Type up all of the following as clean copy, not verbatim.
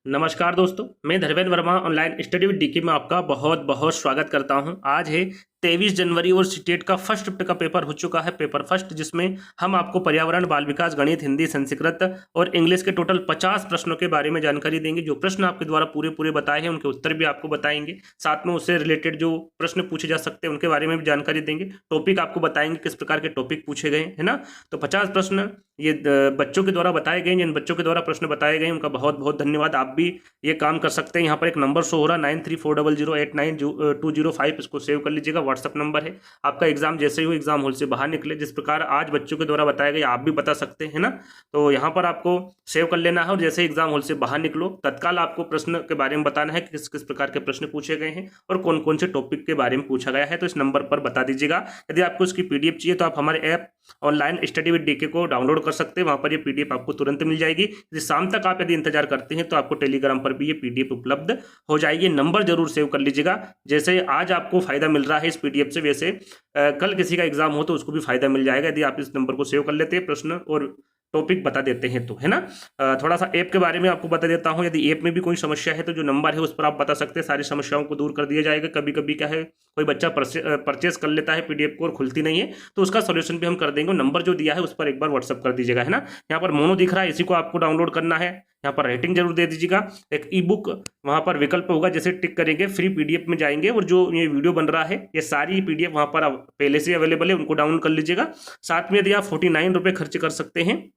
नमस्कार दोस्तों, मैं Dharmendra Verma online study with DK में आपका बहुत बहुत स्वागत करता हूं। आज है 23 जनवरी और स्टेट का फर्स्ट शिफ्ट का पेपर हो चुका है, पेपर फर्स्ट, जिसमें हम आपको पर्यावरण, बाल विकास, गणित, हिंदी, संस्कृत और इंग्लिश के टोटल 50 प्रश्नों के बारे में जानकारी देंगे। जो प्रश्न आपके द्वारा पूरे पूरे बताए हैं उनके उत्तर भी आपको बताएंगे, साथ में उससे रिलेटेड जो प्रश्न पूछे जा सकते हैं उनके बारे में भी जानकारी देंगे। टॉपिक आपको बताएंगे किस प्रकार के टॉपिक पूछे गए है ना। तो 50 प्रश्न ये बच्चों के द्वारा बताए गए, जिन बच्चों के द्वारा प्रश्न बताए गए उनका बहुत बहुत धन्यवाद। आप भी ये काम कर सकते हैं। यहाँ पर एक नंबर शो हो रहा है 9340089205, इसको सेव कर लीजिएगा, व्हाट्सअप नंबर है आपका। एग्जाम जैसे ही हो एग्जाम हॉल से बाहर निकले, जिस प्रकार आज बच्चों के द्वारा बताया गया आप भी बता सकते हैं ना। तो यहाँ पर आपको सेव कर लेना है और जैसे एग्जाम हॉल से बाहर निकलो तत्काल आपको प्रश्न के बारे में बताना है कि किस किस प्रकार के प्रश्न पूछे गए हैं और कौन कौन से टॉपिक के बारे में पूछा गया है। तो इस नंबर पर बता दीजिएगा। यदि आपको इसकी पीडीएफ चाहिए तो आप हमारे app online study with DK को डाउनलोड कर सकते हैं, वहां पर ये पीडीएफ आपको तुरंत मिल जाएगी। यदि शाम तक आप यदि इंतजार करते हैं तो आपको टेलीग्राम पर भी ये पीडीएफ उपलब्ध हो जाएगी। नंबर जरूर सेव कर लीजिएगा। जैसे आज आपको फायदा मिल रहा है इस पीडीएफ से, वैसे कल किसी का एग्जाम हो तो उसको भी फायदा मिल जाएगा यदि आप इस नंबर को सेव कर लेते हैं, प्रश्न और टॉपिक बता देते हैं तो, है ना। थोड़ा सा ऐप के बारे में आपको बता देता हूं। यदि ऐप में भी कोई समस्या है तो जो नंबर है उस पर आप बता सकते हैं, सारी समस्याओं को दूर कर दिया जाएगा। कभी कभी क्या है, कोई बच्चा परचेस कर लेता है पीडीएफ को और खुलती नहीं है, तो उसका सोल्यूशन भी हम कर देंगे। नंबर जो दिया है उस पर एक बार व्हाट्सअप कर दीजिएगा, है ना। यहाँ पर मोनो दिख रहा है, इसी को आपको डाउनलोड करना है। यहाँ पर रेटिंग जरूर दे दीजिएगा। एक ई बुक वहाँ पर विकल्प होगा, जैसे टिक करेंगे फ्री पीडीएफ में जाएंगे और जो ये वीडियो बन रहा है ये सारी पीडीएफ वहाँ पर पहले से अवेलेबल है, उनको डाउनलोड कर लीजिएगा। साथ में यदि आप 49 रुपये खर्च कर सकते हैं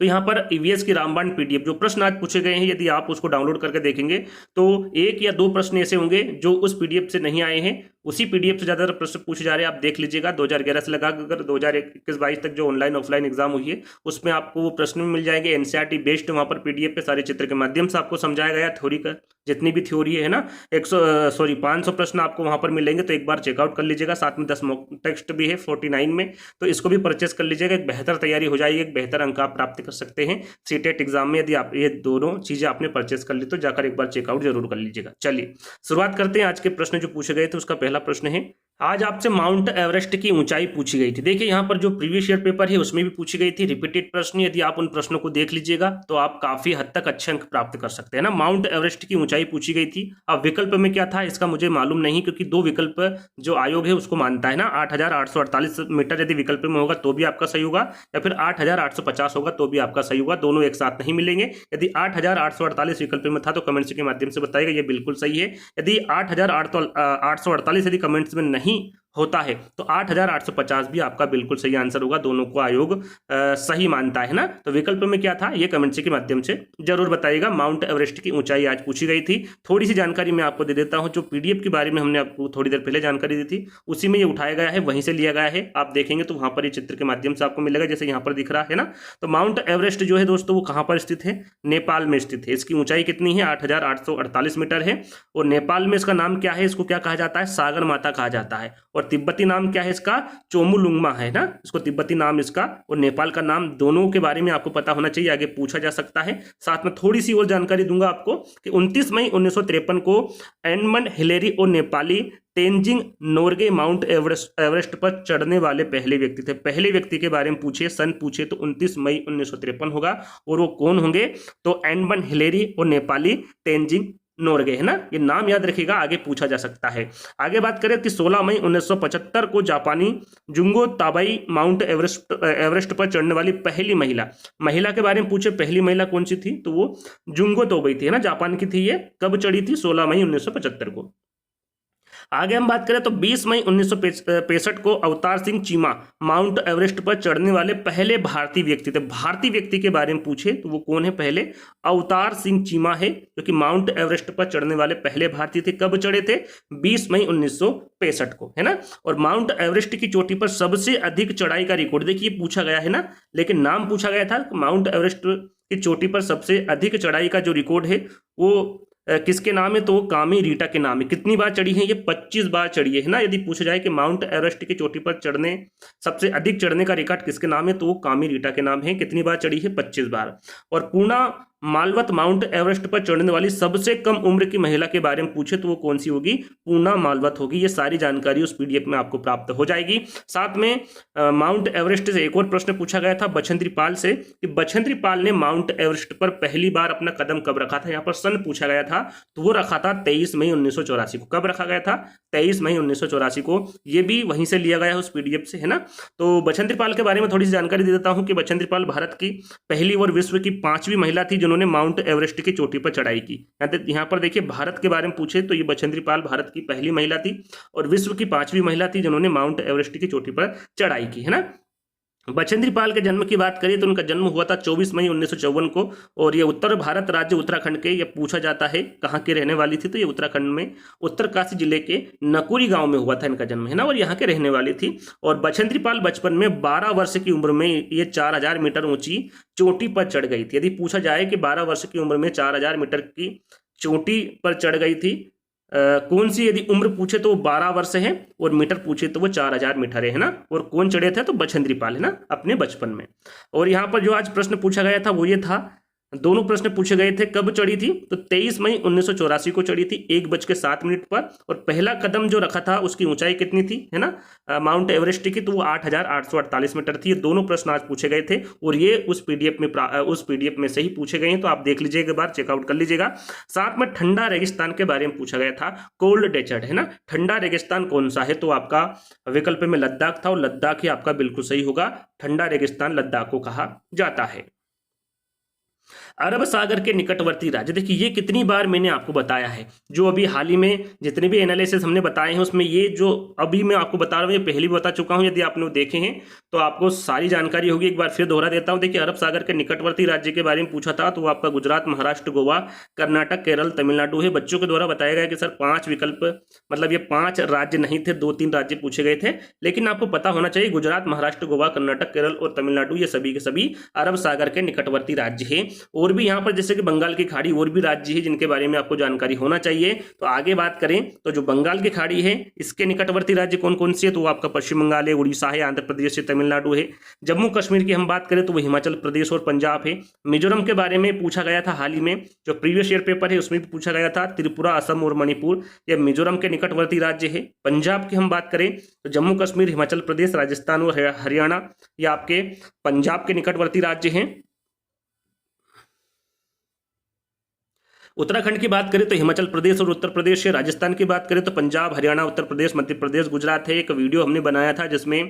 तो यहाँ पर ईवीएस की रामबाण पीडीएफ, जो प्रश्न आज पूछे गए हैं, यदि आप उसको डाउनलोड करके देखेंगे तो एक या दो प्रश्न ऐसे होंगे जो उस पीडीएफ से नहीं आए हैं, उसी पीडीएफ से ज़्यादातर प्रश्न पूछे जा रहे हैं। आप देख लीजिएगा 2011 से लगा कर 2021-22 तक जो ऑनलाइन ऑफलाइन एग्जाम हुई है उसमें आपको वो प्रश्न भी मिल जाएंगे। एनसीईआरटी बेस्ड वहाँ पर पीडीएफ पे सारे चित्र के माध्यम से आपको समझाया गया, थ्योरी का जितनी भी थ्योरी है ना, 500 प्रश्न आपको वहाँ पर मिलेंगे। तो एक बार चेकआउट कर लीजिएगा। साथ में 10 मॉक टेस्ट भी है 49 में, तो इसको भी परचेस कर लीजिएगा। एक बेहतर तैयारी हो जाएगी, एक बेहतर अंक आप प्राप्त कर सकते हैं सीटेट एग्जाम में। यदि आप ये दोनों चीजें आपने परचेस कर ली तो जाकर एक बार चेकआउट जरूर कर लीजिएगा। चलिए शुरुआत करते हैं। आज के प्रश्न जो पूछे गए थे उसका पहला प्रश्न है, आज आपसे माउंट एवरेस्ट की ऊंचाई पूछी गई थी। देखिए यहाँ पर जो प्रीवियस ईयर पेपर है उसमें भी पूछी गई थी रिपीटेड प्रश्न। यदि आप उन प्रश्नों को देख लीजिएगा तो आप काफी हद तक अच्छे अंक प्राप्त कर सकते हैं ना। माउंट एवरेस्ट की ऊंचाई पूछी गई थी। अब विकल्प में क्या था इसका मुझे मालूम नहीं, क्योंकि दो विकल्प जो आयोग है उसको मानता है ना। 8,848 मीटर यदि विकल्प में होगा तो भी आपका सही होगा, या फिर 8,850 होगा तो भी आपका सही होगा। दोनों एक साथ नहीं मिलेंगे। यदि 8,848 विकल्प में था तो कमेंट्स के माध्यम से बताइएगा, ये बिल्कुल सही है। यदि 8,848 यदि कमेंट्स में नहीं होता है तो 8,850 भी आपका बिल्कुल सही आंसर होगा। दोनों को आयोग सही मानता है ना। तो विकल्प में क्या था ये कमेंट्स के माध्यम से जरूर बताइएगा। माउंट एवरेस्ट की ऊंचाई आज पूछी गई थी। थोड़ी सी जानकारी मैं आपको दे देता हूं। जो पीडीएफ के बारे में हमने आपको थोड़ी देर पहले जानकारी दी थी उसी में ये उठाया गया है, वहीं से लिया गया है। आप देखेंगे तो वहां पर ये चित्र के माध्यम से आपको मिलेगा, जैसे यहाँ पर दिख रहा है ना। तो माउंट एवरेस्ट जो है दोस्तों वो कहाँ पर स्थित है, नेपाल में स्थित है। इसकी ऊंचाई कितनी है, 8,848 मीटर है। और नेपाल में इसका नाम क्या है, इसको क्या कहा जाता है, सागर माता कहा जाता है। और तिब्बती नाम क्या है इसका, चोमुलुंगमा है ना, इसको तिब्बती नाम इसका, और नेपाल का नाम। दोनों के बारे में आपको पता होना चाहिए, आगे पूछा जा सकता है। साथ में थोड़ी सी और जानकारी दूंगा आपको कि 29 मई 1953 को एडमंड हिलेरी और नेपाली तेंजिंग नोर्गे माउंट एवरेस्ट पर चढ़ने वाले पहले व्यक्ति थे। पहले व्यक्ति के बारे में पूछे, सन पूछे तो 29 मई 1953 होगा। और वो कौन होंगे, तो एडमंड हिलेरी और नेपाली तेंजिंग नोर्गे, है ना। ये नाम याद रखिएगा, आगे पूछा जा सकता है। आगे बात करें कि 16 मई 1975 को जापानी जुंगो ताबाई माउंट एवरेस्ट पर चढ़ने वाली पहली महिला के बारे में पूछे, पहली महिला कौन सी थी, तो वो जुंगो ताबाई थी, है ना, जापान की थी। ये कब चढ़ी थी, 16 मई 1975 को। आगे हम बात करें तो 20 मई 1965 को अवतार सिंह चीमा माउंट एवरेस्ट पर चढ़ने वाले पहले भारतीय व्यक्ति थे। भारतीय व्यक्ति के बारे में पूछे तो वो कौन है, पहले अवतार सिंह चीमा है, जो कि माउंट एवरेस्ट पर चढ़ने वाले पहले भारतीय थे। कब चढ़े थे, 20 मई 1965 को, है ना। और माउंट एवरेस्ट की चोटी पर सबसे अधिक चढ़ाई का रिकॉर्ड देखिए पूछा गया है ना, लेकिन नाम पूछा गया था। माउंट एवरेस्ट की चोटी पर सबसे अधिक चढ़ाई का जो रिकॉर्ड है वो किसके नाम है, तो वो कामी रीटा के नाम है। कितनी बार चढ़ी है, ये 25 बार चढ़ी है ना। यदि पूछा जाए कि माउंट एवरेस्ट की चोटी पर चढ़ने सबसे अधिक चढ़ने का रिकॉर्ड किसके नाम है, तो वो कामी रीटा के नाम है। कितनी बार चढ़ी है, 25 बार। और पूर्णा मालवत माउंट एवरेस्ट पर चढ़ने वाली सबसे कम उम्र की महिला के बारे में पूछे तो वो कौन सी होगी? पूना मालवत होगी। ये सारी जानकारी उस पीडीएफ में आपको प्राप्त हो जाएगी। साथ में माउंट एवरेस्ट से एक और प्रश्न पूछा गया था बछेंद्री पाल से कि बछेंद्री पाल ने माउंट एवरेस्ट पर पहली बार अपना कदम कब रखा था? यहाँ पर सन पूछा गया था, तो वो रखा था 23 मई 1984 को। कब रखा गया था? 23 मई 1984 को। ये भी वहीं से लिया गया है उस पीडीएफ से, है ना। तो बछेंद्री पाल के बारे में थोड़ी सी जानकारी दे देता हूँ कि बछेंद्री पाल भारत की पहली और विश्व की 5वीं महिला थी जिन्होंने माउंट एवरेस्ट की चोटी पर चढ़ाई की। यहाँ पर देखिए भारत के बारे में पूछे तो ये बछेंद्री पाल भारत की पहली महिला थी और विश्व की 5वीं महिला थी जिन्होंने माउंट एवरेस्ट की चोटी पर चढ़ाई की, है ना। बछेंद्री पाल के जन्म की बात करें तो उनका जन्म हुआ था 24 मई 1954 को और ये उत्तर भारत राज्य उत्तराखंड के, ये पूछा जाता है कहाँ के रहने वाली थी, तो ये उत्तराखंड में उत्तरकाशी जिले के नकुरी गांव में हुआ था इनका जन्म, है ना, और यहाँ के रहने वाली थी। और बछेंद्री पाल बचपन में 12 वर्ष की उम्र में ये 4000 मीटर ऊंची चोटी पर चढ़ गई थी। यदि पूछा जाए कि 12 वर्ष की उम्र में 4000 मीटर की चोटी पर चढ़ गई थी, कौन सी यदि उम्र पूछे तो वो 12 वर्ष है और मीटर पूछे तो वो 4000 मीटर है ना। और कौन चढ़े थे? तो बछेंद्री पाल, है ना, अपने बचपन में। और यहाँ पर जो आज प्रश्न पूछा गया था वो ये था, दोनों प्रश्न पूछे गए थे कब चढ़ी थी, तो 23 मई 1984 को चढ़ी थी 1:07 पर। और पहला कदम जो रखा था उसकी ऊंचाई कितनी थी, है ना, माउंट एवरेस्ट की, तो वो 8848 मीटर थी। ये दोनों प्रश्न आज पूछे गए थे और ये उस पीडीएफ में से ही पूछे गए हैं, तो आप देख लीजिएगा, एक बार चेकआउट कर लीजिएगा। साथ में ठंडा रेगिस्तान के बारे में पूछा गया था, कोल्ड डेजर्ट, है ना, ठंडा रेगिस्तान कौन सा है, तो आपका विकल्प में लद्दाख था और लद्दाख ही आपका बिल्कुल सही होगा। ठंडा रेगिस्तान लद्दाख को कहा जाता है। अरब सागर के निकटवर्ती राज्य, देखिए ये कितनी बार मैंने आपको बताया है, जो अभी हाल ही में जितने भी एनालिसिस हमने बताए हैं उसमें ये जो अभी मैं आपको बता रहा हूँ ये पहले भी बता चुका हूँ। यदि आपने देखे हैं तो आपको सारी जानकारी होगी। एक बार फिर दोहरा देता हूँ। देखिए अरब सागर के निकटवर्ती राज्य के बारे में पूछा था तो वो आपका गुजरात, महाराष्ट्र, गोवा, कर्नाटक, केरल, तमिलनाडु है। बच्चों के द्वारा बताया गया कि सर 5 विकल्प, मतलब ये 5 राज्य नहीं थे, 2-3 राज्य पूछे गए थे, लेकिन आपको पता होना चाहिए गुजरात, महाराष्ट्र, गोवा, कर्नाटक, केरल और तमिलनाडु ये सभी के सभी अरब सागर के निकटवर्ती राज्य हैं। और भी यहाँ पर जैसे कि बंगाल की खाड़ी और भी राज्य है जिनके बारे में आपको जानकारी होना चाहिए। तो आगे बात करें तो जो बंगाल की खाड़ी है इसके निकटवर्ती राज्य कौन कौन से है, तो वो आपका पश्चिम बंगाल है, उड़ीसा है, आंध्र प्रदेश है, तमिलनाडु है। जम्मू कश्मीर की हम बात करें तो वो हिमाचल प्रदेश और पंजाब है। मिजोरम के बारे में पूछा गया था हाल ही में, जो प्रीवियस ईयर पेपर है उसमें भी पूछा गया था, त्रिपुरा, असम और मणिपुर ये मिजोरम के निकटवर्ती राज्य है। पंजाब की हम बात करें तो जम्मू कश्मीर, हिमाचल प्रदेश, राजस्थान और हरियाणा ये आपके पंजाब के निकटवर्ती राज्य हैं। उत्तराखंड की बात करें तो हिमाचल प्रदेश और उत्तर प्रदेश है। राजस्थान की बात करें तो पंजाब, हरियाणा, उत्तर प्रदेश, मध्य प्रदेश, गुजरात है। एक वीडियो हमने बनाया था जिसमें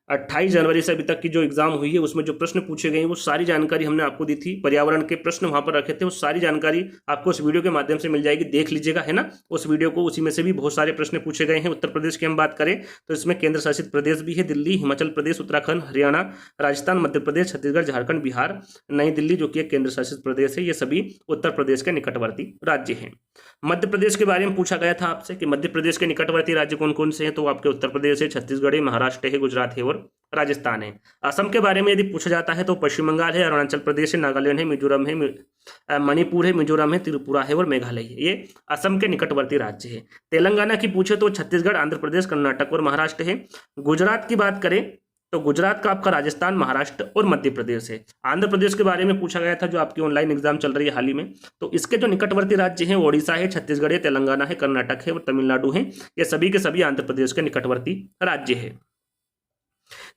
28 जनवरी से अभी तक की जो एग्जाम हुई है उसमें जो प्रश्न पूछे गए हैं वो सारी जानकारी हमने आपको दी थी। पर्यावरण के प्रश्न वहां पर रखे थे, वो सारी जानकारी आपको उस वीडियो के माध्यम से मिल जाएगी, देख लीजिएगा, है ना उस वीडियो को। उसी में से भी बहुत सारे प्रश्न पूछे गए हैं। उत्तर प्रदेश की हम बात करें तो इसमें केंद्र शासित प्रदेश भी है, दिल्ली, हिमाचल प्रदेश, उत्तराखंड, हरियाणा, राजस्थान, मध्य प्रदेश, छत्तीसगढ़, झारखंड, बिहार, नई दिल्ली जो कि एक केंद्र शासित प्रदेश है, ये सभी उत्तर प्रदेश के निकटवर्ती राज्य हैं। मध्य प्रदेश के बारे में पूछा गया था आपसे कि मध्य प्रदेश के निकटवर्ती राज्य कौन कौन से हैं, तो आपके उत्तर प्रदेश है, छत्तीसगढ़ है, महाराष्ट्र है, गुजरात है और राजस्थान है। असम के बारे में यदि पूछा जाता है तो पश्चिम बंगाल है, अरुणाचल प्रदेश है, नागालैंड है, मिजोरम है, मणिपुर है, मिजोरम है, त्रिपुरा है और मेघालय है। ये असम के निकटवर्ती राज्य है। तेलंगाना की पूछे तो छत्तीसगढ़, आंध्र प्रदेश, कर्नाटक और महाराष्ट्र है। गुजरात की बात करें तो गुजरात का आपका राजस्थान, महाराष्ट्र और मध्य प्रदेश है। आंध्र प्रदेश के बारे में पूछा गया था जो आपकी ऑनलाइन एग्जाम चल रही है हाल ही में, तो इसके जो निकटवर्ती राज्य हैं ओडिशा है, छत्तीसगढ़ है, तेलंगाना है, कर्नाटक है और तमिलनाडु है। ये सभी के सभी आंध्र प्रदेश के निकटवर्ती राज्य है।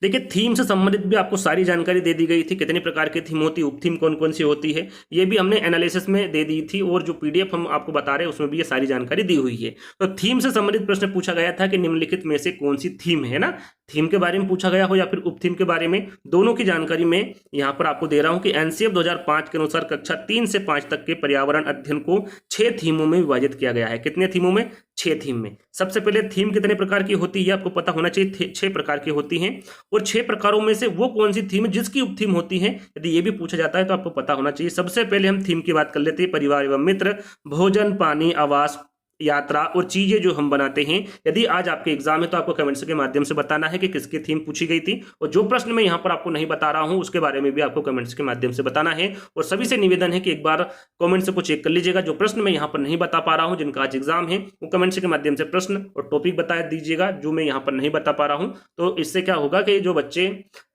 देखिए थीम से संबंधित भी आपको सारी जानकारी दे दी गई थी, कितने प्रकार की थीम होती है, उप थीम कौन कौन सी होती है, ये भी हमने एनालिसिस में दे दी थी और जो पीडीएफ हम आपको बता रहे हैं उसमें भी ये सारी जानकारी दी हुई है। तो थीम से संबंधित प्रश्न पूछा गया था कि निम्नलिखित में से कौन सी थीम है ना, थीम के बारे में पूछा गया हो या फिर उप थीम के बारे में, दोनों की जानकारी मैं यहाँ पर आपको दे रहा हूँ कि एनसीएफ 2005 के अनुसार कक्षा 3 से 5 तक के पर्यावरण अध्ययन को 6 थीमों में विभाजित किया गया है। कितने थीमों में? 6 थीम में। सबसे पहले थीम कितने प्रकार की होती है आपको पता होना चाहिए, 6 प्रकार की होती हैं और 6 प्रकारों में से वो कौन सी थीम है जिसकी उप थीम होती है, यदि ये भी पूछा जाता है तो आपको पता होना चाहिए। सबसे पहले हम थीम की बात कर लेते हैं, परिवार एवं मित्र, भोजन, पानी, आवास, यात्रा और चीजें जो हम बनाते हैं। यदि आज आपके एग्जाम है तो आपको कमेंट्स के माध्यम से बताना है कि किसकी थीम पूछी गई थी, और जो प्रश्न मैं यहाँ पर आपको नहीं बता रहा हूँ उसके बारे में भी आपको कमेंट्स के माध्यम से बताना है। और सभी से निवेदन है कि एक बार कमेंट्स को चेक कर लीजिएगा, जो प्रश्न मैं यहाँ पर नहीं बता पा रहा हूँ, जिनका आज एग्जाम है, वो कमेंट्स के माध्यम से प्रश्न और टॉपिक बता दीजिएगा जो मैं यहाँ पर नहीं बता पा रहा हूँ। तो इससे क्या होगा कि जो बच्चे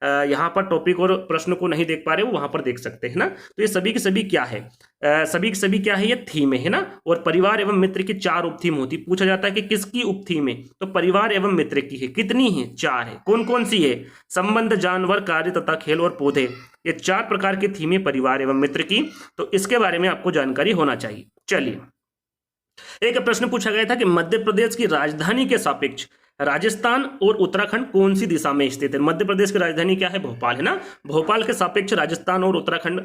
यहाँ पर टॉपिक और प्रश्न को नहीं देख पा रहे वो वहां पर देख सकते हैं ना। तो ये सभी की सभी क्या है, सभी की सभी क्या है, ये थीम है ना। और परिवार एवं मित्र की 4 उप थीम होती। पूछा जाता है कि किसकी उप थीम है, तो परिवार एवं मित्र की है। कितनी है, 4 है। कौन कौन सी है, संबंध, जानवर, कार्य तथा खेल और पौधे। ये 4 प्रकार की थीम है परिवार एवं मित्र की। तो इसके बारे में आपको जानकारी होना चाहिए। चलिए, एक प्रश्न पूछा गया था कि मध्य प्रदेश की राजधानी के सापेक्ष राजस्थान और उत्तराखंड कौन सी दिशा में स्थित है। मध्य प्रदेश की राजधानी क्या है, भोपाल है ना। भोपाल के सापेक्ष राजस्थान और उत्तराखंड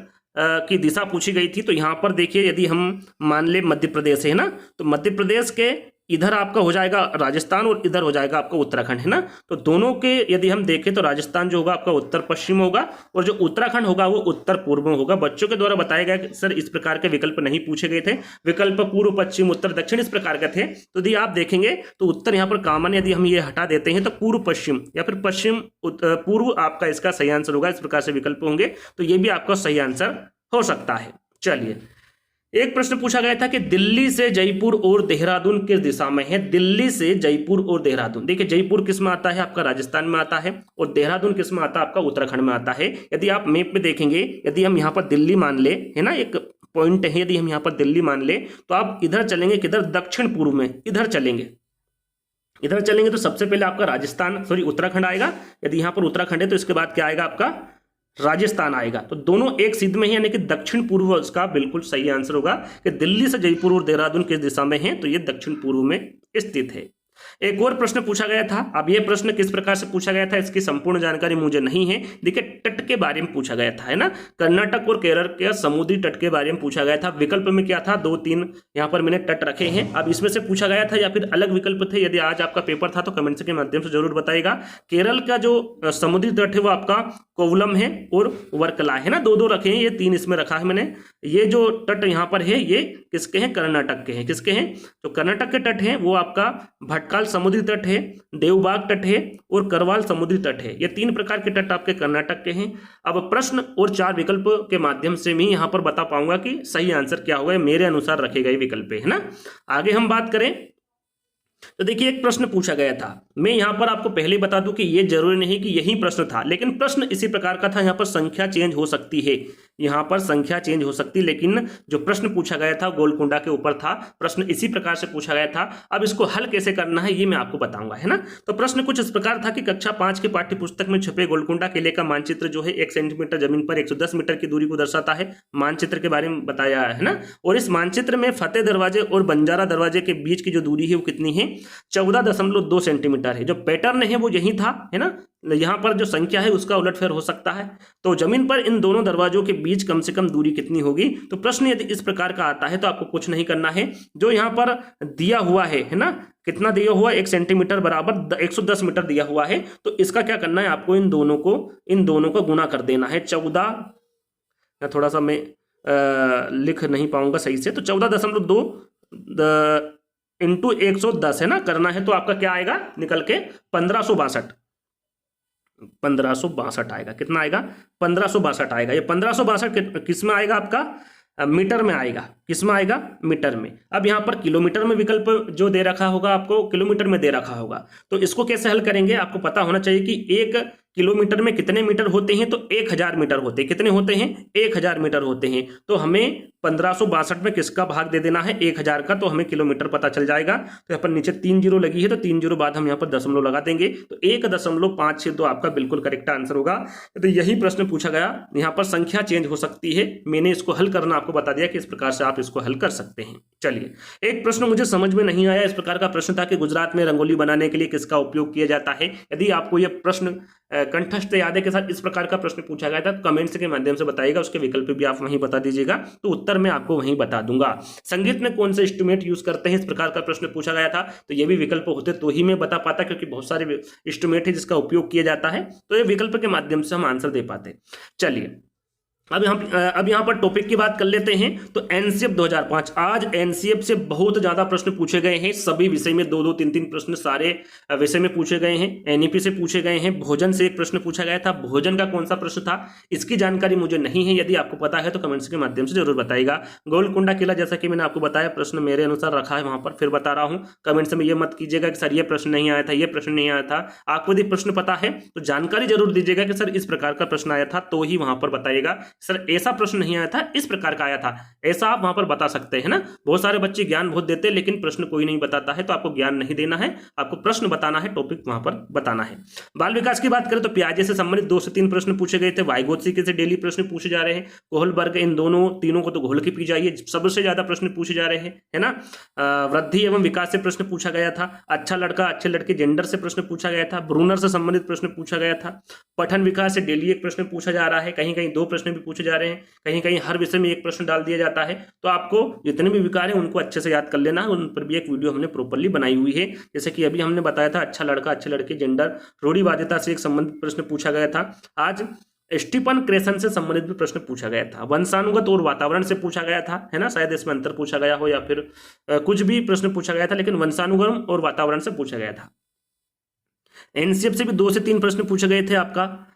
की दिशा पूछी गई थी। तो यहां पर देखिए, यदि हम मान ले मध्य प्रदेश है ना, तो मध्य प्रदेश के इधर आपका हो जाएगा राजस्थान और इधर हो जाएगा आपका उत्तराखंड है ना। तो दोनों के यदि हम देखें तो राजस्थान जो होगा आपका उत्तर पश्चिम होगा और जो उत्तराखंड होगा वो उत्तर पूर्व में होगा। बच्चों के द्वारा बताया गया कि सर इस प्रकार के विकल्प नहीं पूछे गए थे, विकल्प पूर्व, पश्चिम, उत्तर, दक्षिण इस प्रकार के थे। तो यदि आप देखेंगे तो उत्तर यहाँ पर कॉमन, यदि हम ये हटा देते हैं तो पूर्व पश्चिम या फिर पश्चिम पूर्व आपका इसका सही आंसर होगा। इस प्रकार से विकल्प होंगे तो ये भी आपका सही आंसर हो सकता है। चलिए, एक प्रश्न पूछा गया था कि दिल्ली से जयपुर और देहरादून किस दिशा में है। दिल्ली से जयपुर और देहरादून, देखिए जयपुर किस में आता है, आपका राजस्थान में आता है, और देहरादून किस में आता है, आपका उत्तराखंड में आता है। यदि आप मैप में देखेंगे, यदि हम यहाँ पर दिल्ली मान ले है ना, एक पॉइंट है, यदि हम यहाँ पर दिल्ली मान ले तो आप इधर चलेंगे किधर, दक्षिण पूर्व में, इधर चलेंगे, इधर चलेंगे तो सबसे पहले आपका राजस्थान उत्तराखंड आएगा। यदि यहाँ पर उत्तराखंड है तो इसके बाद क्या आएगा, आपका राजस्थान आएगा। तो दोनों एक सिद्ध में है, यानी कि दक्षिण पूर्व इसका बिल्कुल सही आंसर होगा कि दिल्ली से जयपुर और देहरादून किस दिशा में है, तो ये दक्षिण पूर्व में स्थित है। एक और प्रश्न पूछा गया था। अब यह प्रश्न किस प्रकार से पूछा गया था इसकी संपूर्ण जानकारी मुझे नहीं है। देखिए, तट के बारे में पूछा गया था है ना, कर्नाटक और केरल के समुद्री तट के बारे में पूछा गया था। विकल्प में क्या था, 2-3 यहाँ पर मैंने तट रखे हैं। अब इसमें से पूछा गया था या फिर अलग विकल्प थे। यदि आज आपका पेपर था तो कमेंट्स के माध्यम से जरूर बताइएगा। केरल का जो समुद्री तट है वो आपका कोवलम है और वर्कला है ना, 2-2 रखे हैं, ये 3 इसमें रखा है मैंने। ये जो तट यहाँ पर है ये किसके हैं, कर्नाटक के हैं। किसके हैं, जो कर्नाटक के तट हैं वो आपका भटकाल समुद्री तट है, देवबाग तट है और करवाल समुद्री तट है। ये 3 प्रकार के तट आपके कर्नाटक के हैं। अब प्रश्न और 4 विकल्प के माध्यम से मैं यहाँ पर बता पाऊंगा कि सही आंसर क्या होगा, मेरे अनुसार रखे गए विकल्प है ना। आगे हम बात करें तो देखिए, एक प्रश्न पूछा गया था। मैं यहां पर आपको पहले बता दूं कि यह जरूरी नहीं कि यही प्रश्न था, लेकिन प्रश्न इसी प्रकार का था। यहां पर संख्या चेंज हो सकती है, यहां पर संख्या चेंज हो सकती है, लेकिन जो प्रश्न पूछा गया था गोलकुंडा के ऊपर था। प्रश्न इसी प्रकार से पूछा गया था। अब इसको हल कैसे करना है ये मैं आपको बताऊंगा है ना। तो प्रश्न कुछ इस प्रकार था कि कक्षा 5 के पाठ्य पुस्तक में छपे गोलकुंडा किले का मानचित्र जो है 1 सेंटीमीटर जमीन पर 110 मीटर की दूरी को दर्शाता है। मानचित्र के बारे में बताया है ना। और इस मानचित्र में फतेह दरवाजे और बंजारा दरवाजे के बीच की जो दूरी है वो कितनी है, 14.2 सेंटीमीटर है। जो पैटर्न है वो यही था है ना। यहाँ पर जो संख्या है उसका उलटफेर हो सकता है। तो जमीन पर इन दोनों दरवाजों के बीच कम से कम दूरी कितनी होगी। तो प्रश्न यदि इस प्रकार का आता है तो आपको कुछ नहीं करना है। जो यहाँ पर दिया हुआ है ना, कितना दिया हुआ, 1 सेंटीमीटर बराबर 110 मीटर दिया हुआ है। तो इसका क्या करना है, आपको इन दोनों को गुना कर देना है। 14, थोड़ा सा मैं लिख नहीं पाऊंगा सही से, तो 14.2 इंटू 110 है ना करना है। तो आपका क्या आएगा निकल के 1562 आएगा। कितना आएगा, 1562 आएगा। ये 1562 किस में आएगा, आपका मीटर में आएगा। किस में आएगा, मीटर में। अब यहाँ पर किलोमीटर में विकल्प जो दे रखा होगा आपको, किलोमीटर में दे रखा होगा। तो इसको कैसे हल करेंगे, आपको पता होना चाहिए कि 1 किलोमीटर में कितने मीटर होते हैं। तो 1000 मीटर होते हैं। कितने होते हैं, 1000 मीटर होते हैं। तो हमें 1562 में किसका भाग दे देना है, 1000 का। तो हमें किलोमीटर पता चल जाएगा। तो यहाँ पर नीचे 3 जीरो लगी है, तो 3 जीरो बाद हम यहाँ पर दशमलव लगा देंगे। तो 1.562 आपका बिल्कुल करेक्ट आंसर होगा। तो यही प्रश्न पूछा गया। यहाँ पर संख्या चेंज हो सकती है, मैंने इसको हल करना आपको बता दिया कि इस प्रकार से आप इसको हल कर सकते हैं। चलिए, एक प्रश्न मुझे समझ में नहीं आया। इस प्रकार का प्रश्न था कि गुजरात में रंगोली बनाने के लिए किसका उपयोग किया जाता है। यदि आपको यह प्रश्न कंठस्थ याद है के साथ इस प्रकार का प्रश्न पूछा गया था तो कमेंट्स के माध्यम से बताइएगा। उसके विकल्प भी आप वहीं बता दीजिएगा, तो उत्तर मैं आपको वहीं बता दूंगा। संगीत में कौन से इंस्ट्रूमेंट यूज करते हैं, इस प्रकार का प्रश्न पूछा गया था। तो ये भी विकल्प होते तो ही मैं बता पाता, क्योंकि बहुत सारे इंस्ट्रूमेंट है जिसका उपयोग किया जाता है। तो ये विकल्प के माध्यम से हम आंसर दे पाते। चलिए, अब यहाँ पर टॉपिक की बात कर लेते हैं। तो एनसीएफ 2005, आज एनसीएफ से बहुत ज्यादा प्रश्न पूछे गए हैं, सभी विषय में 2-2, 3-3 प्रश्न सारे विषय में पूछे गए हैं। एनईपी से पूछे गए हैं, भोजन से एक प्रश्न पूछा गया था, भोजन का कौन सा प्रश्न था इसकी जानकारी मुझे नहीं है, यदि आपको पता है तो कमेंट्स के माध्यम से जरूर बताइएगा। गोलकुंडा किला, जैसा कि मैंने आपको बताया, प्रश्न मेरे अनुसार रखा है वहां पर, फिर बता रहा हूं, कमेंट्स में ये मत कीजिएगा कि सर ये प्रश्न नहीं आया था, ये प्रश्न नहीं आया था। आपको यदि प्रश्न पता है तो जानकारी जरूर दीजिएगा कि सर इस प्रकार का प्रश्न आया था, तो ही वहां पर बताइएगा सर ऐसा प्रश्न नहीं आया था, इस प्रकार का आया था, ऐसा आप वहां पर बता सकते हैं ना। बहुत सारे बच्चे ज्ञान बहुत देते हैं लेकिन प्रश्न कोई नहीं बताता है, तो आपको ज्ञान नहीं देना है, आपको प्रश्न बताना है, टॉपिक वहां पर बताना है। बाल विकास की बात करें तो प्याजे से संबंधित 2 से 3 प्रश्न पूछे गए थे, वाइगोत्स्की से डेली प्रश्न पूछे जा रहे हैं, कोहलबर्ग, इन दोनों तीनों को तो घोल के पी जाइए, सबसे ज्यादा प्रश्न पूछे जा रहे हैं, है ना। वृद्धि एवं विकास से प्रश्न पूछा गया था, अच्छा लड़का अच्छे लड़के जेंडर से प्रश्न पूछा गया था, ब्रूनर से संबंधित प्रश्न पूछा गया था, पठन विकास से डेली एक प्रश्न पूछा जा रहा है, कहीं कहीं 2 प्रश्न भी पूछे जा रहे हैं, कहीं कहीं हर विषय में एक प्रश्न डाल दिया जाता है। तो आपको जितने भी विकार हैं उनको अच्छे से याद कर लेना है, उन पर भी एक वीडियो हमने प्रॉपर्ली बनाई हुई है। जैसे कि अभी हमने बताया था अच्छा लड़का अच्छे लड़के जेंडर, रूढ़िवादिता से एक संबंधित प्रश्न पूछा गया था, आज स्टीफन क्रेसन से संबंधित भी प्रश्न पूछा गया था, वंशानुगत और वातावरण से पूछा गया था, है ना, शायद इसमें अंतर पूछा गया हो या फिर कुछ भी प्रश्न पूछा गया था, लेकिन वंशानुगम और वातावरण से पूछा गया था। एनसीएफ से भी 2 से 3 प्रश्न पूछे गए थे आपका,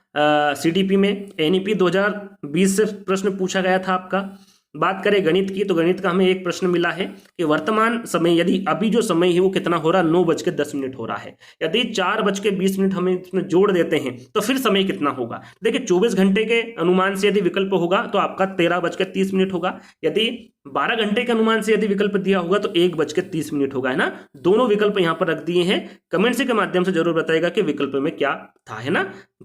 सीडीपी में एनईपी 2020 से प्रश्न पूछा गया था आपका। बात करें गणित की तो गणित का हमें एक प्रश्न मिला है कि वर्तमान समय, यदि अभी जो समय है वो कितना हो रहा है, 9:10 हो रहा है, यदि 4:20 हम इसमें जोड़ देते हैं तो फिर समय कितना होगा। देखिए 24 घंटे के अनुमान से यदि विकल्प होगा तो आपका 13:30 होगा, यदि 12 घंटे के अनुमान से यदि विकल्प दिया होगा तो 1:30 होगा, है ना। दोनों विकल्प यहां पर रख दिए हैं, कमेंट्स के माध्यम से जरूर बताएगा कि विकल्प में क्या था, है ना।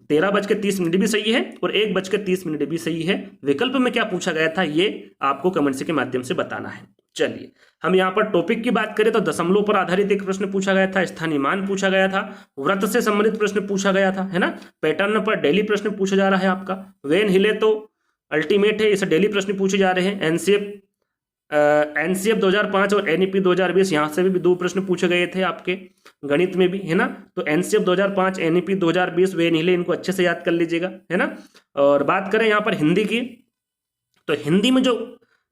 13:30 भी सही है और 1:30 भी सही है, विकल्प में क्या पूछा गया था ये आपको कमेंट्स के माध्यम से बताना है। चलिए हम यहाँ पर टॉपिक की बात करें तो दशमलव पर आधारित एक प्रश्न पूछा गया था, स्थानीय मान पूछा गया था, व्रत से संबंधित प्रश्न पूछा गया था, है ना। पैटर्न पर डेली प्रश्न पूछा जा रहा है आपका, वेन हिले तो अल्टीमेट है, इसे डेली प्रश्न पूछे जा रहे हैं। एनसीएफ 2005 और एनईपी 2020 यहाँ से भी 2 प्रश्न पूछे गए थे आपके गणित में भी, है ना। तो एनसीएफ 2005, एनईपी 2020, वे नीले, इनको अच्छे से याद कर लीजिएगा, है ना। और बात करें यहाँ पर हिंदी की तो हिंदी में जो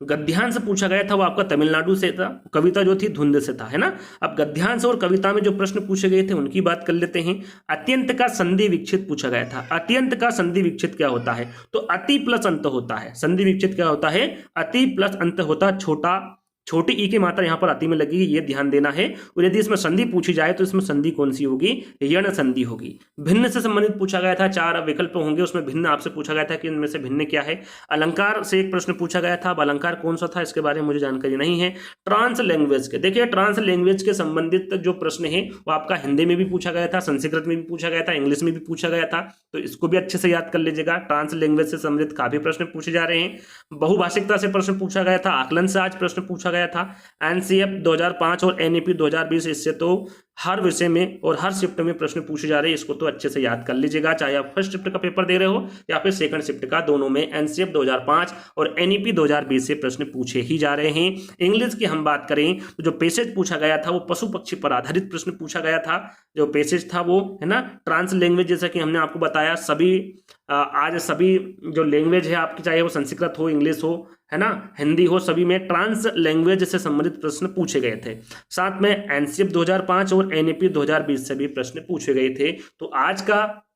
गद्यांश पूछा गया था वो आपका तमिलनाडु से था, कविता जो थी धुंध से था, है ना। अब गद्यांश और कविता में जो प्रश्न पूछे गए थे उनकी बात कर लेते हैं। अत्यंत का संधि विच्छेद पूछा गया था, अत्यंत का संधि विच्छेद क्या होता है, तो अति प्लस अंत होता है। संधि विच्छेद क्या होता है, अति प्लस अंत होता है, छोटी ई की मात्रा यहां पर अति में लगेगी, ये ध्यान देना है। और यदि इसमें संधि पूछी जाए तो इसमें संधि कौन सी होगी, यण संधि होगी। भिन्न से संबंधित पूछा गया था, 4 विकल्प होंगे, उसमें भिन्न आपसे पूछा गया था कि इनमें से भिन्न क्या है। अलंकार से एक प्रश्न पूछा गया था, अब अलंकार कौन सा था इसके बारे में मुझे जानकारी नहीं है। ट्रांस लैंग्वेज के, देखिए ट्रांस लैंग्वेज के संबंधित जो प्रश्न है वो आपका हिंदी में भी पूछा गया था, संस्कृत में भी पूछा गया था, इंग्लिश में भी पूछा गया था, तो इसको भी अच्छे से याद कर लीजिएगा। ट्रांस लैंग्वेज से संबंधित काफी प्रश्न पूछे जा रहे हैं। बहुभाषिकता से प्रश्न पूछा गया था, आकलन से आज प्रश्न पूछा गया था। एनसीएफ 2005 और एनईपी 2020, इससे तो हर विषय में और हर शिफ्ट में प्रश्न पूछे जा रहे हैं, इसको तो अच्छे से याद कर लीजिएगा, चाहे आप फर्स्ट शिफ्ट का पेपर दे रहे हो या फिर सेकंड शिफ्ट का, दोनों में एनसीएफ 2005 और एनईपी 2020 से प्रश्न पूछे ही जा रहे हैं। इंग्लिश की हम बात करें तो जो पैसेज पूछा गया था वो पशु पक्षी पर आधारित प्रश्न पूछा गया था, जो पैसेज था वो, है ना। ट्रांस लैंग्वेज जैसा कि हमने आपको बताया, सभी आज सभी जो लैंग्वेज है आपकी, चाहे वो संस्कृत हो, इंग्लिश हो, है ना, हिंदी हो, सभी में ट्रांस लैंग्वेज से संबंधित प्रश्न पूछे गए थे। साथ में एनसीएफ 2005 और एनईपी 2020 से भी प्रश्न पूछे गए थे। तो आज का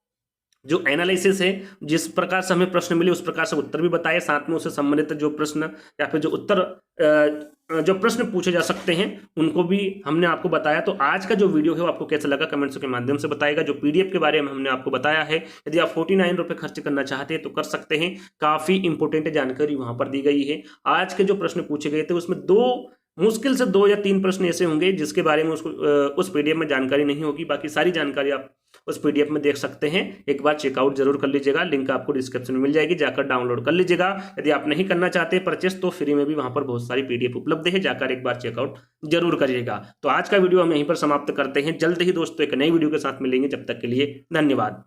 जो एनालिसिस है, जिस प्रकार से हमें प्रश्न मिले उस प्रकार से उत्तर भी बताए, साथ में उससे संबंधित जो प्रश्न या फिर जो उत्तर जो प्रश्न पूछे जा सकते हैं उनको भी हमने आपको बताया। तो आज का जो वीडियो है वो आपको कैसा लगा कमेंट्स के माध्यम से बताएगा। जो पीडीएफ के बारे में हमने आपको बताया है, यदि आप 49 रुपये खर्च करना चाहते हैं तो कर सकते हैं, काफ़ी इंपॉर्टेंट जानकारी वहाँ पर दी गई है। आज के जो प्रश्न पूछे गए थे उसमें मुश्किल से 2 या 3 प्रश्न ऐसे होंगे जिसके बारे में उसको उस पीडीएफ में जानकारी नहीं होगी, बाकी सारी जानकारी आप उस पीडीएफ में देख सकते हैं। एक बार चेकआउट जरूर कर लीजिएगा, लिंक आपको डिस्क्रिप्शन में मिल जाएगी, जाकर डाउनलोड कर लीजिएगा। यदि आप नहीं करना चाहते परचेस तो फ्री में भी वहां पर बहुत सारी पीडीएफ उपलब्ध है, जाकर एक बार चेकआउट जरूर करिएगा। तो आज का वीडियो हम यहीं पर समाप्त करते हैं, जल्द ही दोस्तों एक नई वीडियो के साथ मिलेंगे, जब तक के लिए धन्यवाद।